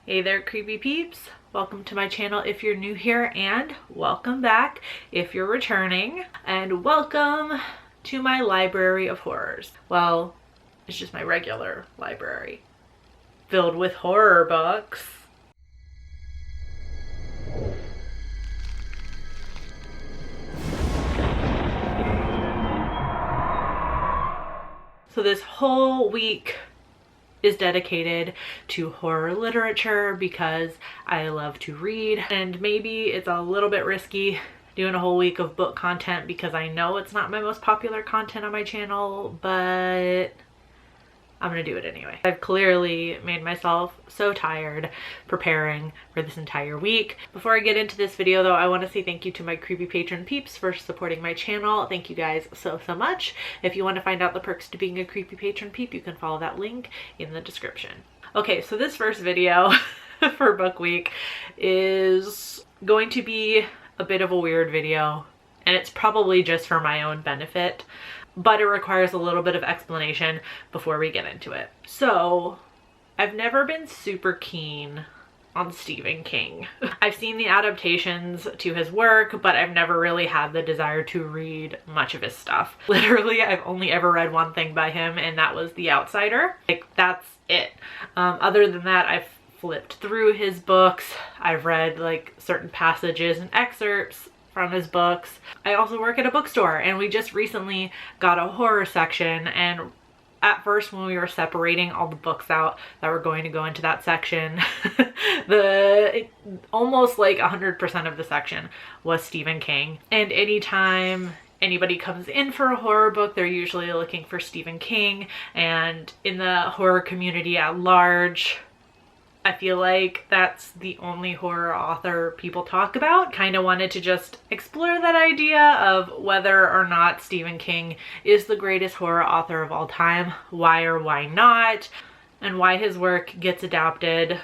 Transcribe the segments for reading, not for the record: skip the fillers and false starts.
Hey there, creepy peeps. Welcome to my channel if you're new here, and welcome back if you're returning, and welcome to my library of horrors. Well, it's just my regular library filled with horror books. So this whole week is dedicated to horror literature because I love to read, and maybe it's a little bit risky doing a whole week of book content because I know it's not my most popular content on my channel, but I'm gonna do it anyway. I've clearly made myself so tired preparing for this entire week. Before I get into this video though, I want to say thank you to my creepy patron peeps for supporting my channel. Thank you guys so much. If you want to find out the perks to being a creepy patron peep, you can follow that link in the description. Okay, so this first video for book week is going to be a bit of a weird video, and it's probably just for my own benefit, but it requires a little bit of explanation before we get into it. So, I've never been super keen on Stephen King. I've seen the adaptations to his work, but I've never really had the desire to read much of his stuff. Literally, I've only ever read one thing by him, and that was The Outsider. Like, that's it. Other than that, I've flipped through his books. I've read like certain passages and excerpts from his books. I also work at a bookstore, and we just recently got a horror section, and at first when we were separating all the books out that were going to go into that section, almost like 100% of the section was Stephen King. And anytime anybody comes in for a horror book, they're usually looking for Stephen King, and in the horror community at large, I feel like that's the only horror author people talk about. Kind of wanted to just explore that idea of whether or not Stephen King is the greatest horror author of all time, why or why not, and why his work gets adapted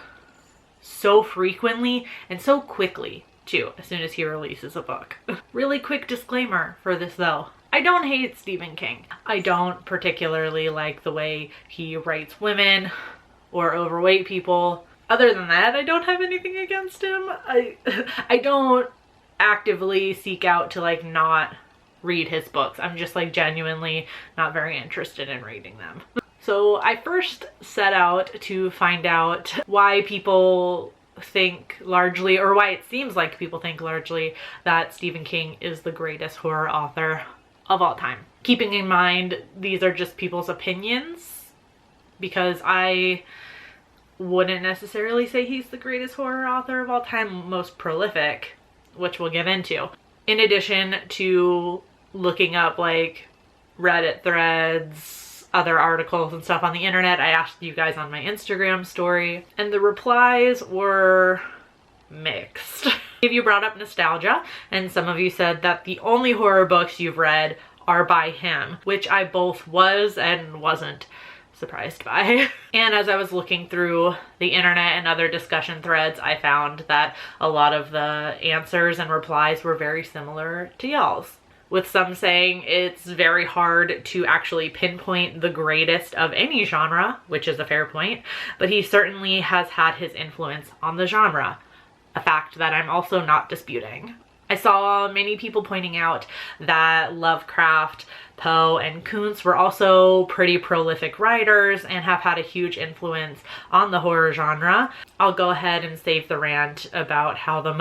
so frequently and so quickly too, as soon as he releases a book. Really quick disclaimer for this though. I don't hate Stephen King. I don't particularly like the way he writes women or overweight people. Other than that, I don't have anything against him. I don't actively seek out to like not read his books. I'm just like genuinely not very interested in reading them. So I first set out to find out why people think largely, or why it seems like people think largely, that Stephen King is the greatest horror author of all time. Keeping in mind, these are just people's opinions, because I wouldn't necessarily say he's the greatest horror author of all time, most prolific, which we'll get into. In addition to looking up like Reddit threads, other articles and stuff on the internet, I asked you guys on my Instagram story, and the replies were mixed. If you brought up nostalgia, and some of you said that the only horror books you've read are by him, which I both was and wasn't surprised by. And as I was looking through the internet and other discussion threads, I found that a lot of the answers and replies were very similar to y'all's, with some saying it's very hard to actually pinpoint the greatest of any genre, which is a fair point, but he certainly has had his influence on the genre, a fact that I'm also not disputing. I saw many people pointing out that Lovecraft, Poe, and Kuntz were also pretty prolific writers and have had a huge influence on the horror genre. I'll go ahead and save the rant about how the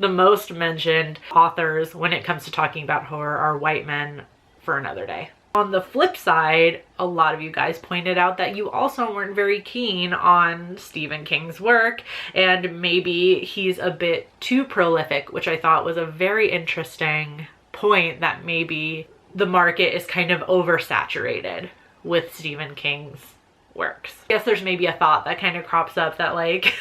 most mentioned authors when it comes to talking about horror are white men for another day. On the flip side, a lot of you guys pointed out that you also weren't very keen on Stephen King's work, and maybe he's a bit too prolific, which I thought was a very interesting point, that maybe the market is kind of oversaturated with Stephen King's works. I guess there's maybe a thought that kind of crops up that like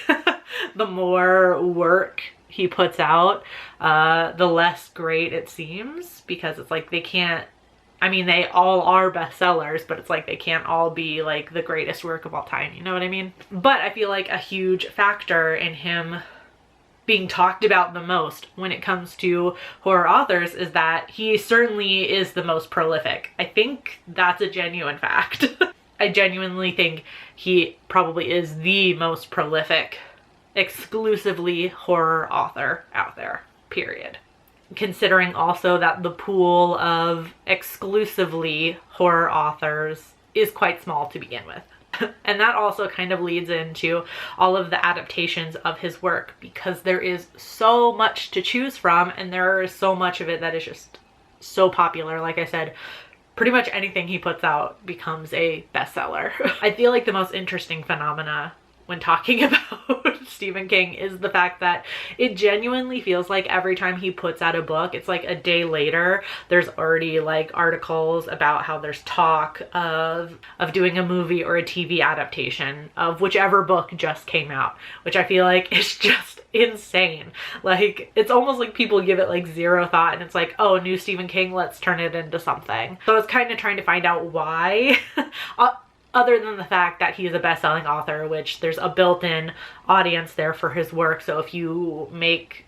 the more work he puts out, the less great it seems, because it's like they can't, I mean, they all are bestsellers, but it's like they can't all be like the greatest work of all time, you know what I mean? But I feel like a huge factor in him being talked about the most when it comes to horror authors is that he certainly is the most prolific. I think that's a genuine fact. I genuinely think he probably is the most prolific exclusively horror author out there, period. Considering also that the pool of exclusively horror authors is quite small to begin with. And that also kind of leads into all of the adaptations of his work, because there is so much to choose from and there is so much of it that is just so popular. Like I said, pretty much anything he puts out becomes a bestseller. I feel like the most interesting phenomena when talking about Stephen King is the fact that it genuinely feels like every time he puts out a book, it's like a day later, there's already like articles about how there's talk of doing a movie or a TV adaptation of whichever book just came out, which I feel like is just insane. Like, it's almost like people give it like zero thought and it's like, oh, new Stephen King, let's turn it into something. So I was kind of trying to find out why. Other than the fact that he is a best-selling author, which there's a built-in audience there for his work. So if you make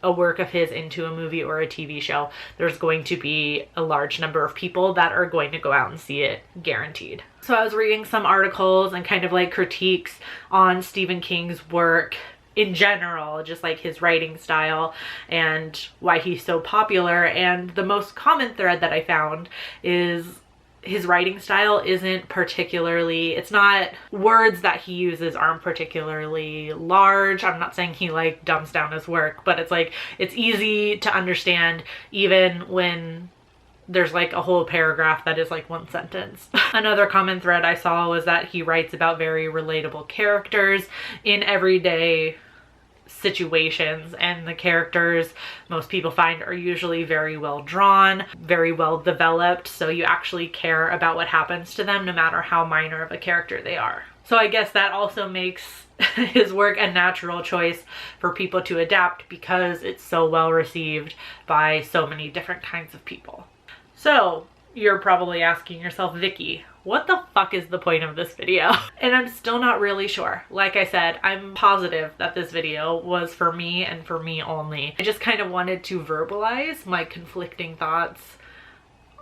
a work of his into a movie or a TV show, there's going to be a large number of people that are going to go out and see it, guaranteed. So I was reading some articles and kind of like critiques on Stephen King's work in general, just like his writing style and why he's so popular. And the most common thread that I found is his writing style isn't particularly, it's not, words that he uses aren't particularly large. I'm not saying he like dumbs down his work, but it's like, it's easy to understand even when there's like a whole paragraph that is like one sentence. Another common thread I saw was that he writes about very relatable characters in everyday situations, and the characters most people find are usually very well drawn, very well developed, so you actually care about what happens to them no matter how minor of a character they are. So I guess that also makes his work a natural choice for people to adapt because it's so well received by so many different kinds of people. So you're probably asking yourself, Vicky, what the fuck is the point of this video? And I'm still not really sure. Like I said, I'm positive that this video was for me and for me only. I just kind of wanted to verbalize my conflicting thoughts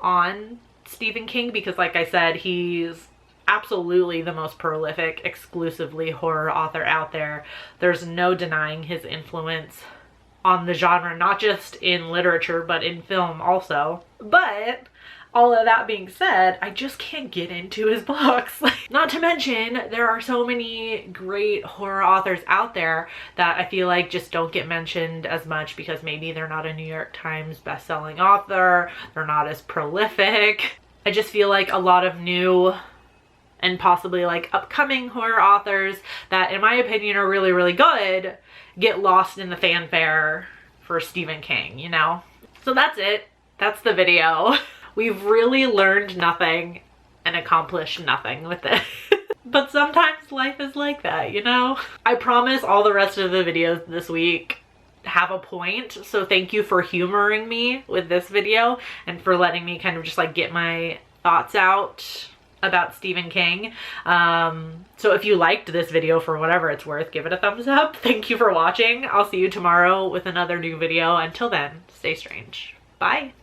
on Stephen King because, like I said, he's absolutely the most prolific, exclusively horror author out there. There's no denying his influence on the genre, not just in literature, but in film also. But all of that being said, I just can't get into his books. Not to mention, there are so many great horror authors out there that I feel like just don't get mentioned as much because maybe they're not a New York Times bestselling author, they're not as prolific. I just feel like a lot of new and possibly like upcoming horror authors that in my opinion are really, really good get lost in the fanfare for Stephen King, you know? So that's it. That's the video. We've really learned nothing and accomplished nothing with it. But sometimes life is like that, you know? I promise all the rest of the videos this week have a point, so thank you for humoring me with this video and for letting me kind of just like get my thoughts out about Stephen King. So if you liked this video for whatever it's worth, give it a thumbs up. Thank you for watching. I'll see you tomorrow with another new video. Until then, stay strange. Bye.